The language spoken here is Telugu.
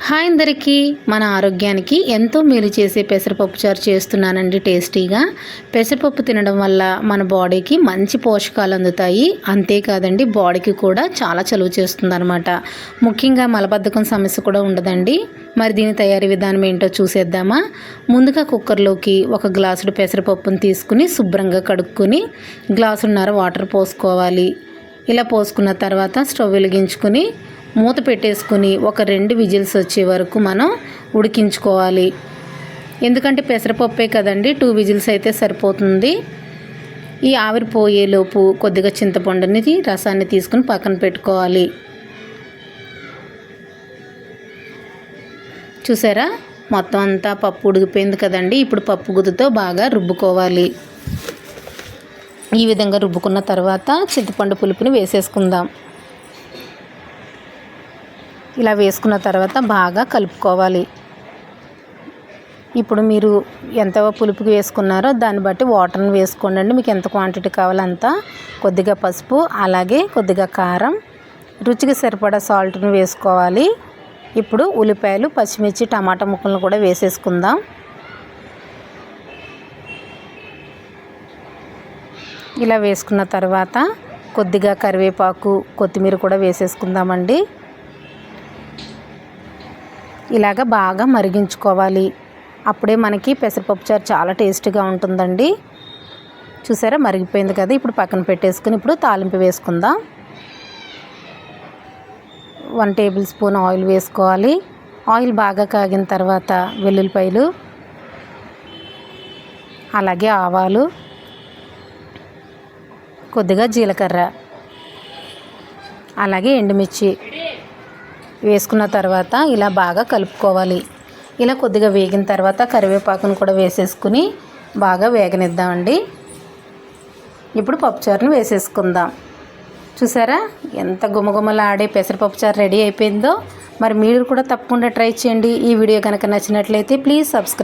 హాయ్ అందరికీ, మన ఆరోగ్యానికి ఎంతో మేలు చేసే పెసరపప్పు చారు చేస్తున్నానండి. టేస్టీగా పెసరపప్పు తినడం వల్ల మన బాడీకి మంచి పోషకాలు అందుతాయి. అంతేకాదండి, బాడీకి కూడా చాలా చలువ చేస్తుంది అనమాట. ముఖ్యంగా మలబద్ధకం సమస్య కూడా ఉండదండి. మరి దీని తయారీ విధానం ఏంటో చూసేద్దామా. ముందుగా కుక్కర్లోకి 1 గ్లాసుడు పెసరపప్పును తీసుకుని శుభ్రంగా కడుక్కొని గ్లాసున్నర వాటర్ పోసుకోవాలి. ఇలా పోసుకున్న తర్వాత స్టవ్ వెలిగించుకుని మూత పెట్టేసుకుని ఒక 2 విజిల్స్ వచ్చే వరకు మనం ఉడికించుకోవాలి. ఎందుకంటే పెసరపప్పే కదండి, 2 విజిల్స్ అయితే సరిపోతుంది. ఈ ఆవిరి పోయేలోపు కొద్దిగా చింతపండుని రసాన్ని తీసుకుని పక్కన పెట్టుకోవాలి. చూసారా, మొత్తం అంతా పప్పు ఉడికిపోయింది కదండి. ఇప్పుడు పప్పు గుత్తితో బాగా రుబ్బుకోవాలి. ఈ విధంగా రుబ్బుకున్న తర్వాత చింతపండు పులుపుని వేసేసుకుందాం. ఇలా వేసుకున్న తర్వాత బాగా కలుపుకోవాలి. ఇప్పుడు మీరు ఎంత పులుపుకి వేసుకున్నారో దాన్ని బట్టి వాటర్ని వేసుకోండి. మీకు ఎంత క్వాంటిటీ కావాలో అంత. కొద్దిగా పసుపు, అలాగే కొద్దిగా కారం, రుచికి సరిపడా సాల్ట్ని వేసుకోవాలి. ఇప్పుడు ఉల్లిపాయలు, పచ్చిమిర్చి, టమాటా ముక్కలను కూడా వేసేసుకుందాం. ఇలా వేసుకున్న తర్వాత కొద్దిగా కరివేపాకు, కొత్తిమీర కూడా వేసేసుకుందామండి. ఇలాగ బాగా మరిగించుకోవాలి. అప్పుడే మనకి పెసరపప్పు చారు చాలా టేస్టీగా ఉంటుందండి. చూసారా, మరిగిపోయింది కదా. ఇప్పుడు పక్కన పెట్టేసుకుని ఇప్పుడు తాలింపు వేసుకుందాం. 1 టేబుల్ స్పూన్ ఆయిల్ వేసుకోవాలి. ఆయిల్ బాగా కాగిన తర్వాత వెల్లుల్లిపాయలు, అలాగే ఆవాలు, కొద్దిగా జీలకర్ర, అలాగే ఎండుమిర్చి వేసుకున్న తర్వాత ఇలా బాగా కలుపుకోవాలి. ఇలా కొద్దిగా వేగిన తర్వాత కరివేపాకును కూడా వేసేసుకుని బాగా వేగనిద్దామండి. ఇప్పుడు పప్పుచారుని వేసేసుకుందాం. చూసారా, ఎంత గుమగుమలాడే పెసరపప్పు చారు రెడీ అయిపోయిందో. మరి మీరు కూడా తప్పకుండా ట్రై చేయండి. ఈ వీడియో కనుక నచ్చినట్లయితే ప్లీజ్ సబ్స్క్రైబ్.